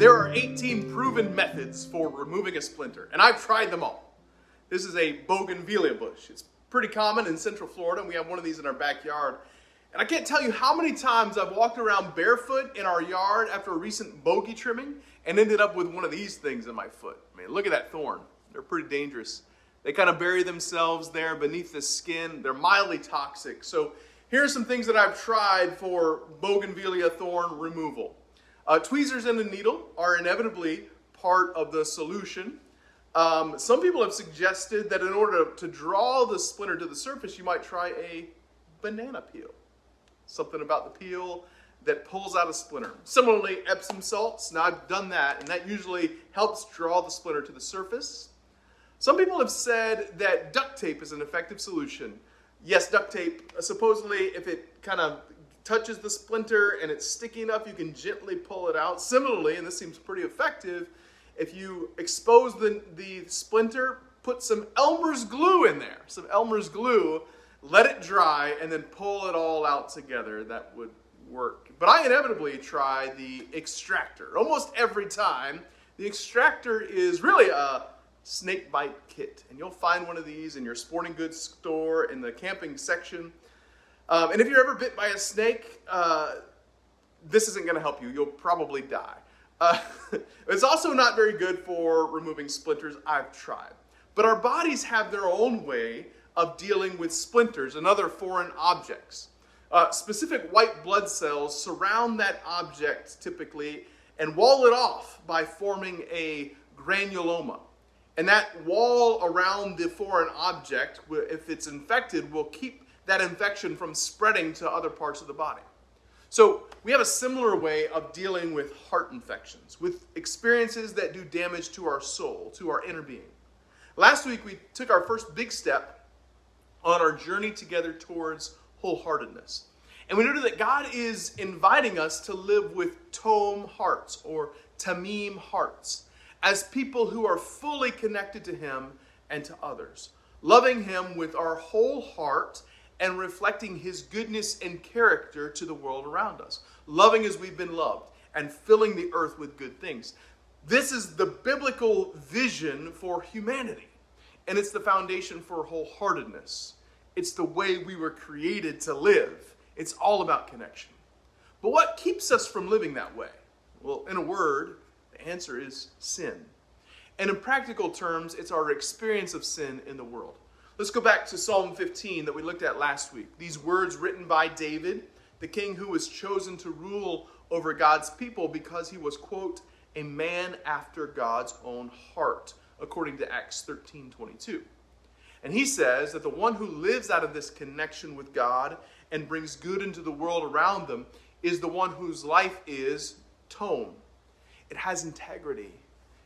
There are 18 proven methods for removing a splinter, and I've tried them all. This is a bougainvillea bush. It's pretty common in Central Florida, and we have one of these in our backyard. And I can't tell you how many times I've walked around barefoot in our yard after a recent bogey trimming and ended up with one of these things in my foot. I mean, look at that thorn. They're pretty dangerous. They kind of bury themselves there beneath the skin. They're mildly toxic. So here are some things that I've tried for bougainvillea thorn removal. Tweezers and a needle are inevitably part of the solution. Some people have suggested that in order to draw the splinter to the surface, you might try a banana peel. Something about the peel that pulls out a splinter. Similarly, Epsom salts. Now I've done that, and that usually helps draw the splinter to the surface. Some people have said that duct tape is an effective solution. Yes, duct tape, supposedly if it kind of touches the splinter and it's sticky enough, you can gently pull it out. Similarly, and this seems pretty effective, if you expose the splinter, put some Elmer's glue in there. Some Elmer's glue, let it dry, and then pull it all out together. That would work. But I inevitably try the extractor. Almost every time, the extractor is really a snake bite kit. And you'll find one of these in your sporting goods store in the camping section. And if you're ever bit by a snake, this isn't going to help you. You'll probably die. It's also not very good for removing splinters. I've tried. But our bodies have their own way of dealing with splinters and other foreign objects. Specific white blood cells surround that object typically and wall it off by forming a granuloma. And that wall around the foreign object, if it's infected, will keep that infection from spreading to other parts of the body. So we have a similar way of dealing with heart infections, with experiences that do damage to our soul, to our inner being. Last week we took our first big step on our journey together towards wholeheartedness. And we noted that God is inviting us to live with tom hearts or tamim hearts as people who are fully connected to Him and to others, loving Him with our whole heart and reflecting His goodness and character to the world around us. Loving as we've been loved and filling the earth with good things. This is the biblical vision for humanity. And it's the foundation for wholeheartedness. It's the way we were created to live. It's all about connection. But what keeps us from living that way? Well, in a word, the answer is sin. And in practical terms, it's our experience of sin in the world. Let's go back to Psalm 15 that we looked at last week. These words written by David, the king who was chosen to rule over God's people because he was, quote, a man after God's own heart, according to Acts 13:22. And he says that the one who lives out of this connection with God and brings good into the world around them is the one whose life is tom. It has integrity.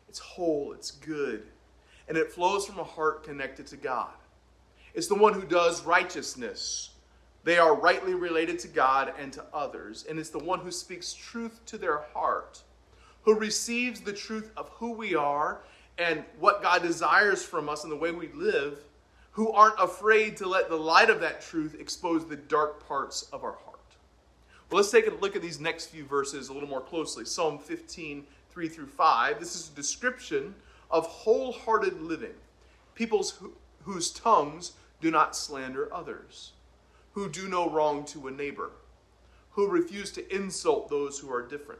It's whole. It's good. And it flows from a heart connected to God. It's the one who does righteousness. They are rightly related to God and to others. And it's the one who speaks truth to their heart, who receives the truth of who we are and what God desires from us and the way we live, who aren't afraid to let the light of that truth expose the dark parts of our heart. Well, let's take a look at these next few verses a little more closely. Psalm 15, 3 through 5. This is a description of wholehearted living. Peoples whose tongues do not slander others, who do no wrong to a neighbor, who refuse to insult those who are different.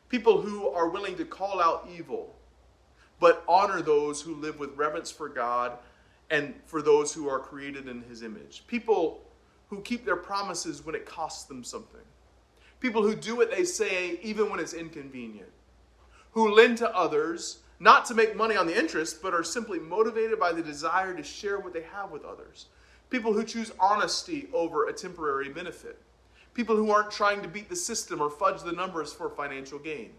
People who are willing to call out evil, but honor those who live with reverence for God and for those who are created in His image. People who keep their promises when it costs them something. People who do what they say even when it's inconvenient. Who lend to others, not to make money on the interest, but are simply motivated by the desire to share what they have with others. People who choose honesty over a temporary benefit. People who aren't trying to beat the system or fudge the numbers for financial gain.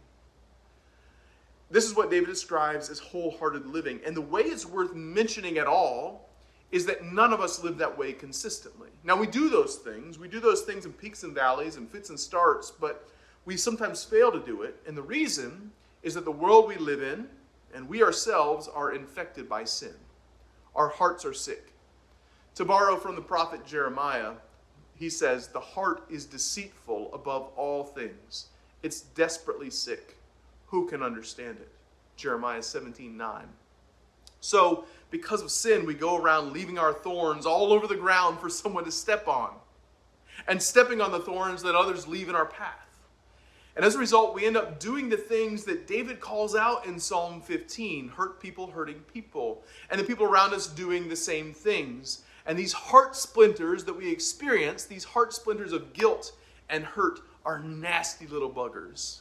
This is what David describes as wholehearted living. And the way it's worth mentioning at all is that none of us live that way consistently. Now, we do those things. We do those things in peaks and valleys and fits and starts, but we sometimes fail to do it. And the reason is that the world we live in and we ourselves are infected by sin. Our hearts are sick. To borrow from the prophet Jeremiah, he says, the heart is deceitful above all things. It's desperately sick. who can understand it? Jeremiah 17:9. So, because of sin, we go around leaving our thorns all over the ground for someone to step on, and stepping on the thorns that others leave in our path. And as a result, we end up doing the things that David calls out in Psalm 15, hurt people hurting people, and the people around us doing the same things. And these heart splinters that we experience, these heart splinters of guilt and hurt, are nasty little buggers.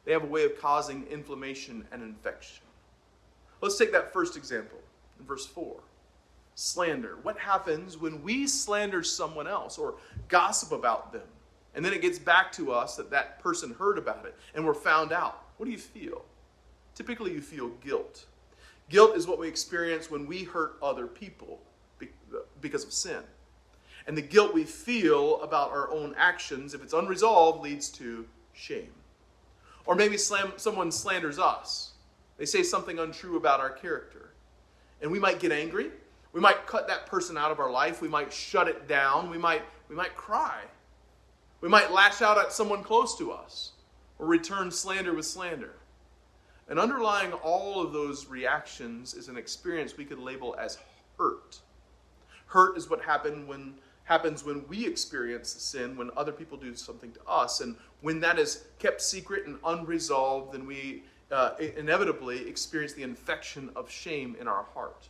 They have a way of causing inflammation and infection. Let's take that first example in verse 4. Slander. What happens when we slander someone else or gossip about them? And then it gets back to us that that person heard about it and we're found out. What do you feel? Typically you feel guilt. Guilt is what we experience when we hurt other people because of sin. And the guilt we feel about our own actions, if it's unresolved, leads to shame. Or maybe someone slanders us. They say something untrue about our character. And we might get angry. We might cut that person out of our life. We might shut it down. We might cry. We might lash out at someone close to us or return slander with slander. And underlying all of those reactions is an experience we could label as hurt. Hurt is what happens when we experience sin, when other people do something to us. And when that is kept secret and unresolved, then we inevitably experience the infection of shame in our heart.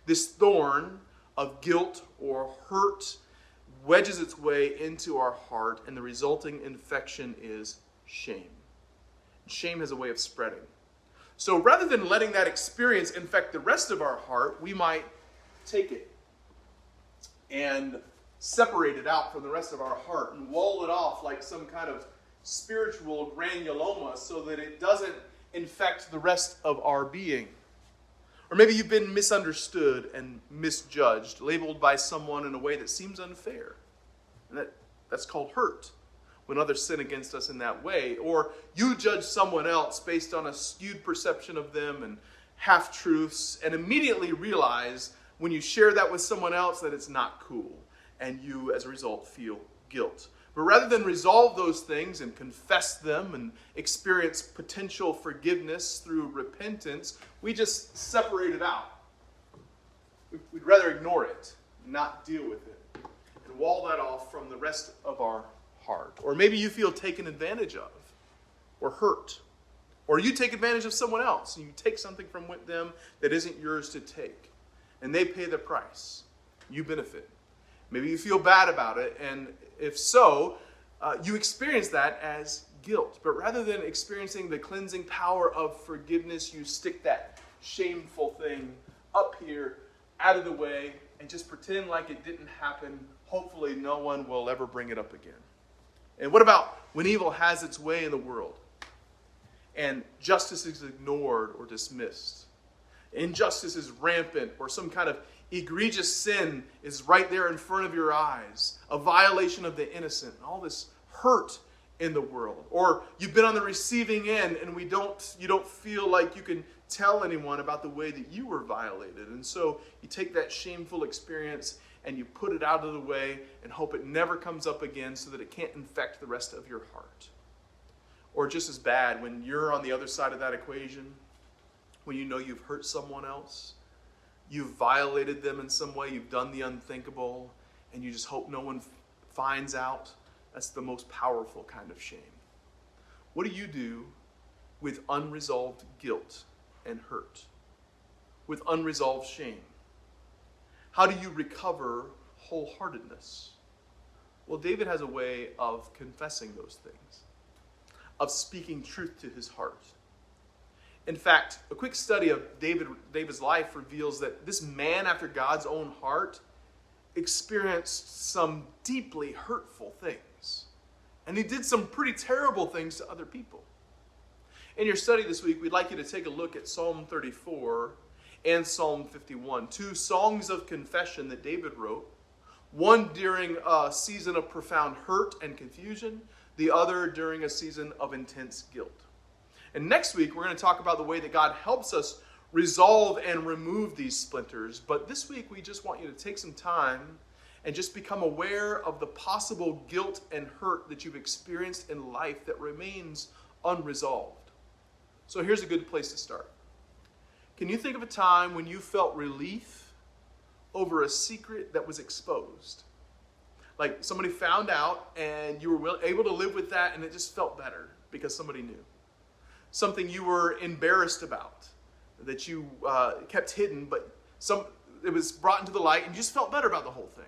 This thorn of guilt or hurt wedges its way into our heart, and the resulting infection is shame. Shame has a way of spreading. So rather than letting that experience infect the rest of our heart, we might take it and separate it out from the rest of our heart and wall it off like some kind of spiritual granuloma so that it doesn't infect the rest of our being. Or maybe you've been misunderstood and misjudged, labeled by someone in a way that seems unfair. And that's called hurt, when others sin against us in that way. Or you judge someone else based on a skewed perception of them and half-truths, and immediately realize when you share that with someone else that it's not cool, and you, as a result, feel guilt. But rather than resolve those things and confess them and experience potential forgiveness through repentance, we just separate it out. We'd rather ignore it, not deal with it, and wall that off from the rest of our heart. Or maybe you feel taken advantage of or hurt. Or you take advantage of someone else and you take something from them that isn't yours to take. And they pay the price. You benefit. Maybe you feel bad about it, and if so, you experience that as guilt. But rather than experiencing the cleansing power of forgiveness, you stick that shameful thing up here, out of the way, and just pretend like it didn't happen. Hopefully no one will ever bring it up again. And what about when evil has its way in the world and justice is ignored or dismissed? Injustice is rampant, or some kind of egregious sin is right there in front of your eyes, a violation of the innocent, and all this hurt in the world. Or you've been on the receiving end and you don't feel like you can tell anyone about the way that you were violated. And so you take that shameful experience and you put it out of the way and hope it never comes up again so that it can't infect the rest of your heart. Or just as bad, when you're on the other side of that equation, when you know you've hurt someone else, you've violated them in some way, you've done the unthinkable, and you just hope no one finds out. That's the most powerful kind of shame. What do you do with unresolved guilt and hurt? With unresolved shame? How do you recover wholeheartedness? Well, David has a way of confessing those things, of speaking truth to his heart. In fact, a quick study of David's life reveals that this man after God's own heart experienced some deeply hurtful things. And he did some pretty terrible things to other people. In your study this week, we'd like you to take a look at Psalm 34 and Psalm 51, two songs of confession that David wrote, one during a season of profound hurt and confusion, the other during a season of intense guilt. And next week, we're going to talk about the way that God helps us resolve and remove these splinters. But this week, we just want you to take some time and just become aware of the possible guilt and hurt that you've experienced in life that remains unresolved. So here's a good place to start. Can you think of a time when you felt relief over a secret that was exposed? Like somebody found out and you were able to live with that and it just felt better because somebody knew. Something you were embarrassed about that you kept hidden, but it was brought into the light and you just felt better about the whole thing.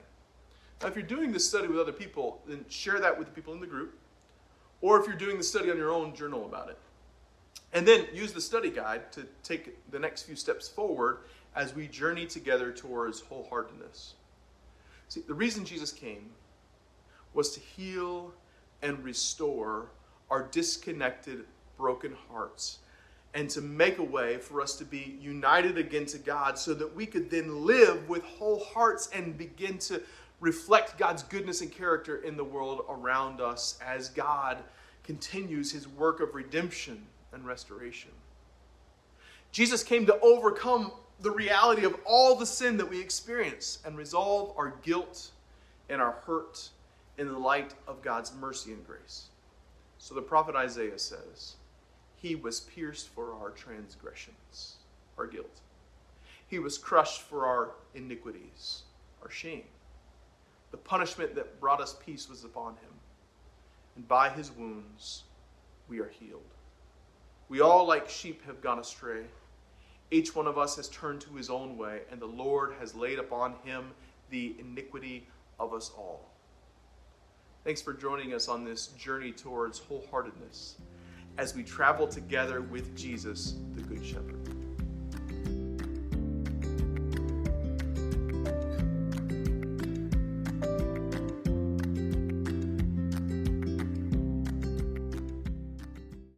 Now, if you're doing this study with other people, then share that with the people in the group. Or if you're doing the study on your own, journal about it. And then use the study guide to take the next few steps forward as we journey together towards wholeheartedness. See, the reason Jesus came was to heal and restore our disconnected, broken hearts and to make a way for us to be united again to God so that we could then live with whole hearts and begin to reflect God's goodness and character in the world around us as God continues his work of redemption and restoration. Jesus came to overcome the reality of all the sin that we experience and resolve our guilt and our hurt in the light of God's mercy and grace. So the prophet Isaiah says, he was pierced for our transgressions, our guilt. He was crushed for our iniquities, our shame. The punishment that brought us peace was upon him. And by his wounds, we are healed. We all, like sheep, have gone astray. Each one of us has turned to his own way, and the Lord has laid upon him the iniquity of us all. Thanks for joining us on this journey towards wholeheartedness as we travel together with Jesus, the Good Shepherd.